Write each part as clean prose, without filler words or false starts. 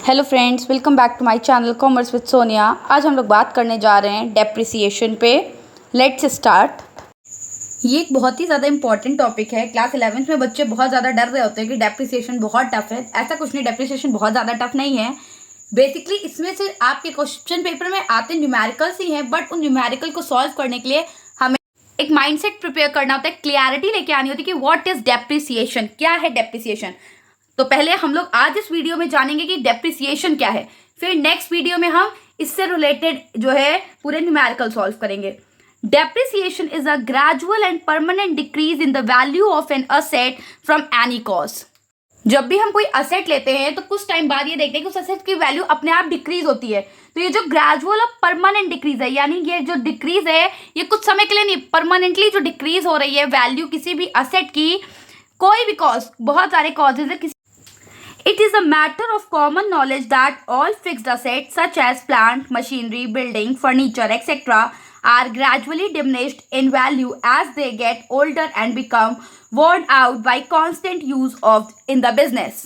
Hello friends, welcome back to my channel commerce with Sonia. आज हम लोग बात करने जा रहे हैं डेप्रिसिएशन पे। Let's start. ये एक बहुत ही ज़्यादा इंपॉर्टेंट टॉपिक है। क्लास 11th में बच्चे बहुत ज़्यादा डर रहे होते हैं कि डेप्रिसिएशन बहुत टफ है। ऐसा कुछ नहीं, डेप्रिसिएशन बहुत ज़्यादा टफ नहीं है। बेसिकली इसमें से आपके क्वेश्चन पेपर में आते न्यूमेरिकल्स ही हैं, बट उन न्यूमेरिकल को सॉल्व करने के लिए हमें एक माइंडसेट प्रिपेयर करना होता है, क्लियरिटी लेके आनी होती है कि व्हाट इज डेप्रिसिएशन, क्या है डेप्रिसिएशन। तो पहले हम लोग आज इस वीडियो में जानेंगे कि डेप्रिसिएशन क्या है, फिर नेक्स्ट वीडियो में हम इससे रिलेटेड जो है पूरे न्यूमेरिकल सॉल्व करेंगे। Depreciation is a gradual and permanent decrease in the value of an asset from any cause. जब भी हम कोई असेट लेते हैं तो कुछ टाइम बाद ये देखते हैं कि उस असेट की वैल्यू अपने आप डिक्रीज होती है। तो ये जो ग्रेजुअल और परमानेंट डिक्रीज है, यानी ये जो डिक्रीज है ये कुछ समय के लिए नहीं, परमानेंटली जो डिक्रीज हो रही है वैल्यू किसी भी असेट की, कोई भी कॉज, बहुत सारे कॉजेज है। It is a matter of common knowledge that all fixed assets such as plant, machinery, building, furniture, etc. are gradually diminished in value as they get older and become worn out by constant use of in the business.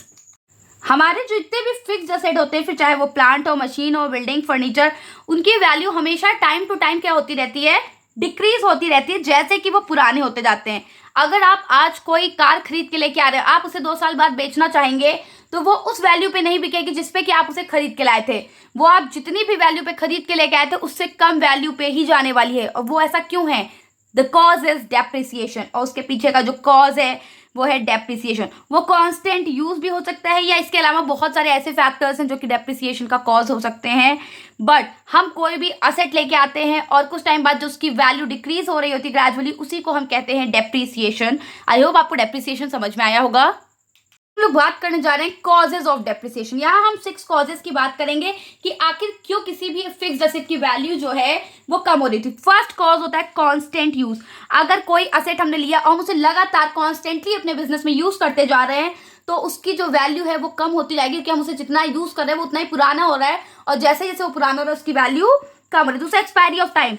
हमारे जो जितने भी fixed asset होते हैं, फिर चाहे वो plant हो, मशीन हो, बिल्डिंग, फर्नीचर, उनकी वैल्यू हमेशा टाइम टू टाइम क्या होती रहती है, डिक्रीज होती रहती है, जैसे कि वो पुराने होते जाते हैं। अगर आप आज कोई कार खरीद के लेके आ रहे हो, आप उसे 2 साल बाद बेचना चाहेंगे तो वो उस वैल्यू पे नहीं बिकेगी जिसपे कि आप उसे खरीद के लाए थे। वो आप जितनी भी वैल्यू पे खरीद के लेके आए थे उससे कम वैल्यू पे ही जाने वाली है। और वो ऐसा क्यों है? The cause is depreciation. और उसके पीछे का जो कॉज है वो है डेप्रिसिएशन। वो कांस्टेंट यूज भी हो सकता है या इसके अलावा बहुत सारे ऐसे फैक्टर्स हैं जो कि डेप्रिसिएशन का कॉज हो सकते हैं। बट हम कोई भी असेट लेके आते हैं और कुछ टाइम बाद जो उसकी वैल्यू डिक्रीज हो रही होती है ग्रेजुअली, उसी को हम कहते हैं डेप्रिसिएशन। आई होप आपको डेप्रिसिएशन समझ में आया होगा। हम लोग बात करने जा रहे हैं कॉजेज ऑफ डेप्रिसिएशन। यहाँ हम 6 कॉजेज की बात करेंगे कि आखिर क्यों किसी भी फिक्स्ड असेट की वैल्यू जो है वो कम हो रही थी। फर्स्ट कॉज होता है कांस्टेंट यूज। अगर कोई असेट हमने लिया और उसे लगातार कॉन्स्टेंटली अपने बिजनेस में यूज करते जा रहे हैं तो उसकी जो वैल्यू है वो कम होती जाएगी, क्योंकि हम उसे जितना यूज कर रहे हैं वो उतना ही पुराना हो रहा है, और जैसे जैसे वो पुराना हो रहा है उसकी वैल्यू कम हो रही है। दूसरा एक्सपायरी ऑफ टाइम।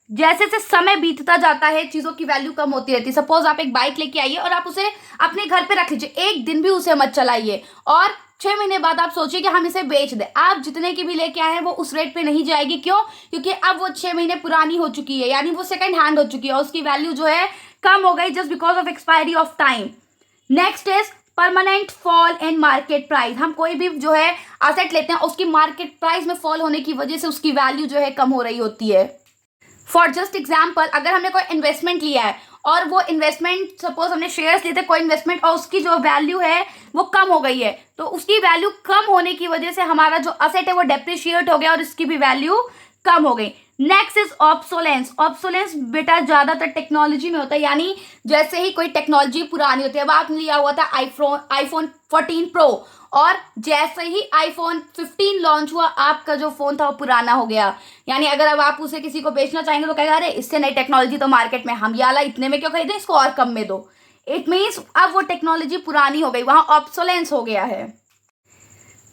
जैसे जैसे समय बीतता जाता है चीजों की वैल्यू कम होती रहती है। सपोज आप एक बाइक लेके आइए और आप उसे अपने घर पे रख लीजिए, एक दिन भी उसे मत चलाइए, और 6 महीने बाद आप सोचिए कि हम इसे बेच दें। आप जितने की भी लेके आए हैं वो उस रेट पे नहीं जाएगी। क्यों? क्योंकि अब वो 6 महीने पुरानी हो चुकी है, यानी वो सेकंड हैंड हो चुकी है और उसकी वैल्यू जो है कम हो गई, just because of expiry of time. Next is permanent fall in market price. हम कोई भी जो है असेट लेते हैं उसकी मार्केट प्राइस में फॉल होने की वजह से उसकी वैल्यू जो है कम हो रही होती है। फॉर जस्ट एग्जाम्पल, अगर हमने कोई इन्वेस्टमेंट लिया है और वो इन्वेस्टमेंट, सपोज हमने शेयर्स लिए थे कोई इन्वेस्टमेंट, और उसकी जो वैल्यू है वो कम हो गई है, तो उसकी वैल्यू कम होने की वजह से हमारा जो असेट है वो डेप्रिशिएट हो गया और इसकी भी वैल्यू कम हो गई। Next is obsolescence. ऑब्सोलेंस बेटा ज्यादातर टेक्नोलॉजी में होता है, यानी जैसे ही कोई टेक्नोलॉजी पुरानी होती है। अब आपने लिया हुआ था आईफोन 14 प्रो, और जैसे ही आईफोन 15 लॉन्च हुआ आपका जो फोन था वो पुराना हो गया। यानी अगर अब आप उसे किसी को बेचना चाहेंगे तो कहेगा अरे इससे नई टेक्नोलॉजी तो मार्केट में, हम ये वाला इतने में क्यों खरीदें, इसको और कम में दो। इट मीन्स अब वो टेक्नोलॉजी पुरानी हो गई, वहां ऑब्सोलेंस हो गया है।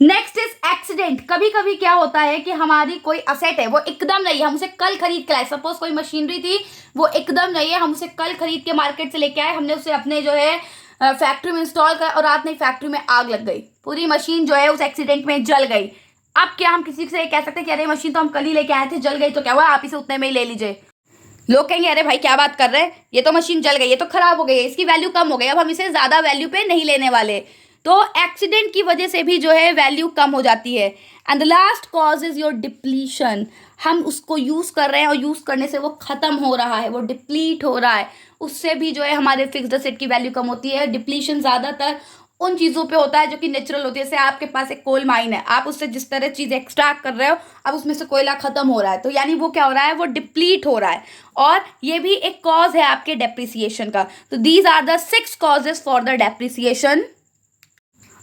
Next is accident. कभी कभी क्या होता है कि हमारी कोई असेट है वो एकदम नहीं है, हम उसे कल खरीद के लाए। सपोज कोई मशीनरी थी वो एकदम नहीं है, हम उसे कल खरीद के मार्केट से लेके आए, हमने उसे अपने जो है फैक्ट्री में इंस्टॉल कर, और रात में फैक्ट्री में आग लग गई, पूरी मशीन जो है उस एक्सीडेंट में जल गई। अब क्या हम किसी से कह सकते हैं कि अरे मशीन तो हम कल ही लेके आए थे, जल गई तो क्या हुआ, आप इसे उतने में ही ले लीजिए। लोग कहेंगे अरे भाई क्या बात कर रहे हैं, ये तो मशीन जल गई, ये तो खराब हो गई है, इसकी वैल्यू कम हो गई, अब हम इसे ज्यादा वैल्यू पे नहीं लेने वाले। तो एक्सीडेंट की वजह से भी जो है वैल्यू कम हो जाती है। And the last cause is your depletion. हम उसको यूज कर रहे हैं और यूज करने से वो खत्म हो रहा है, वो डिप्लीट हो रहा है, उससे भी जो है हमारे फिक्स्ड असेट की वैल्यू कम होती है। डिप्लीशन ज्यादातर उन चीज़ों पे होता है जो कि नेचुरल होती है। जैसे आपके पास एक कोल माइन है, आप उससे जिस तरह चीज़ एक्सट्रैक्ट कर रहे हो, अब उसमें से कोयला खत्म हो रहा है, तो यानी वो क्या हो रहा है, वो डिप्लीट हो रहा है, और ये भी एक कॉज है आपके डेप्रिसिएशन का। तो these are the 6 causes for the depreciation.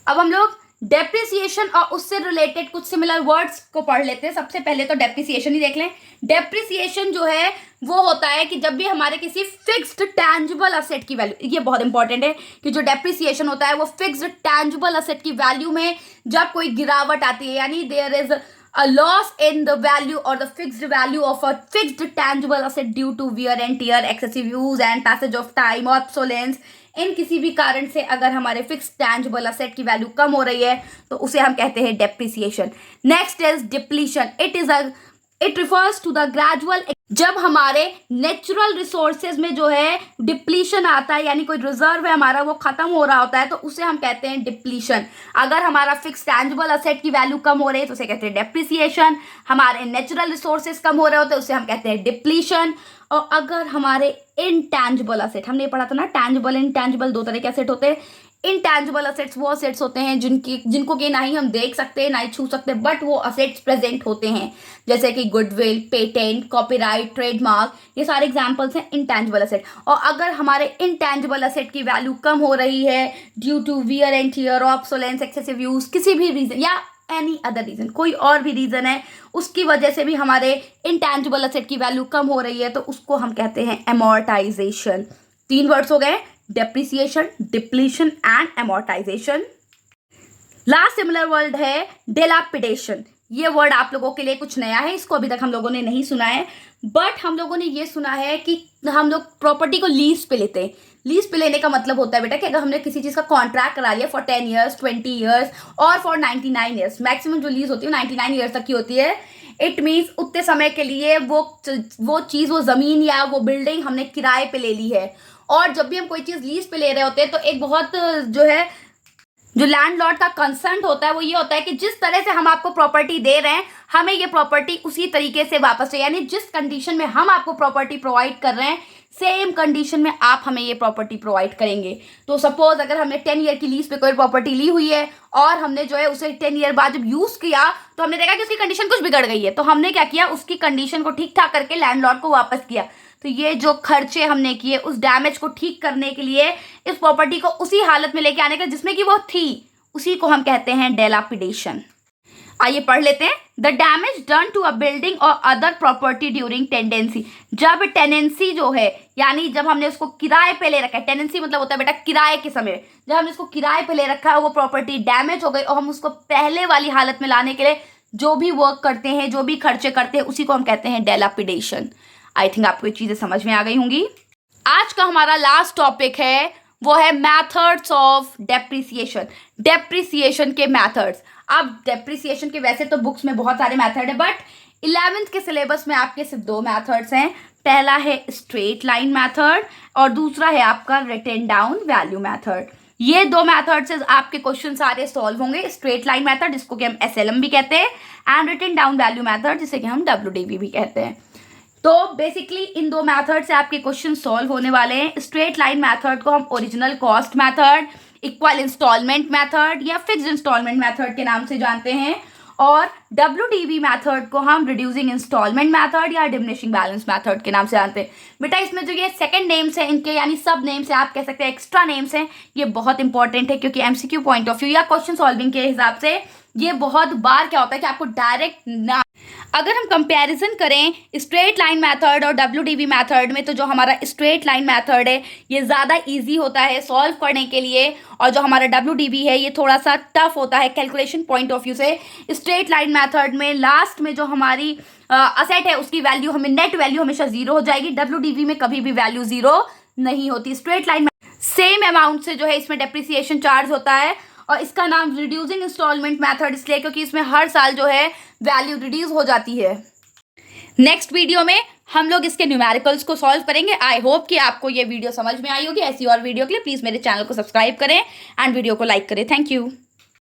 अब हम लोग डेप्रिसिएशन और उससे रिलेटेड कुछ सिमिलर वर्ड्स को पढ़ लेते हैं। सबसे पहले तो डेप्रिसिएशन ही देख लें। डेप्रिसिएशन जो है वो होता है कि जब भी हमारे किसी फिक्स्ड टैंजिबल असेट की वैल्यू, ये बहुत इंपॉर्टेंट है कि जो डेप्रिसिएशन होता है वो फिक्स्ड टैंजिबल असेट की वैल्यू में जब कोई गिरावट आती है, यानी there is a loss in the value or the fixed value of a fixed tangible asset due to wear and tear, excessive use and passage of time, obsolescence, इन किसी भी कारण से अगर हमारे फिक्स टैंजिबल असेट की value कम हो रही है तो उसे हम कहते हैं depreciation. Next is depletion. It refers to the gradual, जब हमारे नेचुरल रिसोर्सेज में जो है डिप्लीशन आता है, यानी कोई रिजर्व है हमारा वो खत्म हो रहा होता है, तो उसे हम कहते हैं डिप्लीशन। अगर हमारा फिक्स टैंजिबल असेट की वैल्यू कम हो रही है तो उसे कहते हैं डेप्रिसिएशन। हमारे नेचुरल रिसोर्सेज कम हो रहे होते हैं उसे हम कहते हैं डिप्लीशन। और अगर हमारे इनटैंजिबल असेट, हमने पढ़ा था ना टैंजिबल इनटैंजिबल दो तरह के असेट होते हैं। इनटैंजिबल असेट्स वो असेट्स होते हैं जिनको कि ना ही हम देख सकते ना ही छू सकते, बट वो असेट्स प्रेजेंट होते हैं, जैसे कि गुडविल, पेटेंट, कॉपीराइट, ट्रेडमार्क, ये सारे एग्जांपल्स हैं इनटैंजिबल असेट। और अगर हमारे इनटैंजिबल असेट की वैल्यू कम हो रही है due to wear and tear, obsolescence, excessive use, किसी भी रीजन या एनी अदर रीजन, कोई और भी रीजन है, उसकी वजह से भी हमारे इनटैंजिबल असेट की वैल्यू कम हो रही है तो उसको हम कहते हैं एमोर्टाइजेशन। 3 वर्ड्स हो गए, depreciation, depletion and amortisation. Last similar word है डिलैपिडेशन। ये वर्ड आप लोगों के लिए कुछ नया है, इसको अभी तक हम लोगों ने नहीं सुना है, बट हम लोगों ने ये सुना है कि हम लोग प्रॉपर्टी को लीज पे लेते हैं। लीज पे लेने का मतलब होता है बेटा कि अगर हमने किसी चीज़ का कॉन्ट्रैक्ट करा लिया फॉर 10 ईयर्स, 20 ईयर्स और फॉर 99 ईयर्स, मैक्सिमम जो लीज होती है 99 ईयर्स तक की होती है। इट मीन्स उतने समय के लिए वो चीज़, वो ज़मीन या वो बिल्डिंग हमने किराए पे ले ली है। और जब भी हम कोई चीज़ लीज पे ले रहे होते हैं तो एक बहुत जो लैंडलॉर्ड का कंसर्न होता है वो ये होता है कि जिस तरह से हम आपको प्रॉपर्टी दे रहे हैं हमें ये प्रॉपर्टी उसी तरीके से वापस चाहिए, यानी जिस कंडीशन में हम आपको प्रॉपर्टी प्रोवाइड कर रहे हैं सेम कंडीशन में आप हमें ये प्रॉपर्टी प्रोवाइड करेंगे। तो सपोज अगर हमने 10 ईयर की लीज पे कोई प्रॉपर्टी ली हुई है और हमने जो है उसे 10 ईयर बाद जब यूज किया तो हमने देखा कि उसकी कंडीशन कुछ बिगड़ गई है, तो हमने क्या किया, उसकी कंडीशन को ठीक ठाक करके लैंडलॉर्ड को वापस किया। तो ये जो खर्चे हमने किए उस डैमेज को ठीक करने के लिए, इस प्रॉपर्टी को उसी हालत में लेके आने का जिसमें कि वो थी, उसी को हम कहते हैं डेलापिडेशन। आइए पढ़ लेते हैं। The damage done to a building और अदर प्रॉपर्टी ड्यूरिंग टेंडेंसी। जब टेनेंसी जो है, यानी जब हमने उसको किराए पे ले रखा है, टेनेंसी मतलब होता है बेटा किराए के समय, जब हमने उसको किराए पे ले रखा है वो प्रॉपर्टी डैमेज हो गई और हम उसको पहले वाली हालत में लाने के लिए जो भी वर्क करते हैं, जो भी खर्चे करते हैं, उसी को हम कहते हैं डेलापिडेशन। आई थिंक आपको ये चीज़ें समझ में आ गई होंगी। आज का हमारा लास्ट टॉपिक है वो है मैथड्स ऑफ डेप्रिसिएशन। डेप्रिसिएशन के मैथड्स। अब डेप्रिसिएशन के वैसे तो बुक्स में बहुत सारे मैथड है, बट 11th के सिलेबस में आपके सिर्फ 2 मैथड्स हैं। पहला है स्ट्रेट लाइन मैथड और दूसरा है आपका रिटन डाउन वैल्यू मैथड। ये 2 मैथड से आपके क्वेश्चन सारे सॉल्व होंगे। स्ट्रेट लाइन मैथड जिसको कि हम SLM भी कहते हैं and written down value method जिसे कि हम WDV भी कहते हैं। तो बेसिकली इन 2 मैथड से आपके क्वेश्चन सॉल्व होने वाले हैं। स्ट्रेट लाइन मैथड को हम original cost method, equal installment method या फिक्स्ड इंस्टॉलमेंट मैथड के नाम से जानते हैं, और WDV मैथड को हम रिड्यूसिंग इंस्टॉलमेंट मैथड या डिमिनिशिंग बैलेंस मैथड के नाम से जानते हैं। बेटा इसमें जो ये सेकंड नेम्स हैं इनके, यानी सब नेम्स हैं, आप कह सकते हैं एक्स्ट्रा नेम्स हैं, ये बहुत इंपॉर्टेंट है क्योंकि MCQ पॉइंट ऑफ व्यू या क्वेश्चन सॉल्विंग के हिसाब से ये बहुत बार क्या होता है कि आपको डायरेक्ट ना, अगर हम कंपैरिजन करें स्ट्रेट लाइन मेथड और WDV मेथड में, तो जो हमारा स्ट्रेट लाइन मेथड है ये ज़्यादा इजी होता है सॉल्व करने के लिए, और जो हमारा WDV है ये थोड़ा सा टफ होता है कैलकुलेशन पॉइंट ऑफ व्यू से। स्ट्रेट लाइन मेथड में लास्ट में जो हमारी असेट है उसकी वैल्यू, हमें नेट वैल्यू हमेशा 0 हो जाएगी। WDV में कभी भी वैल्यू 0 नहीं होती। स्ट्रेट लाइन सेम अमाउंट से जो है इसमें डेप्रिसिएशन चार्ज होता है, और इसका नाम रिड्यूसिंग इंस्टॉलमेंट मेथड इसलिए क्योंकि इसमें हर साल जो है वैल्यू रिड्यूस हो जाती है। नेक्स्ट वीडियो में हम लोग इसके न्यूमेरिकल्स को सॉल्व करेंगे। आई होप कि आपको ये वीडियो समझ में आई होगी। ऐसी और वीडियो के लिए प्लीज़ मेरे चैनल को सब्सक्राइब करें एंड वीडियो को लाइक करें। Thank you.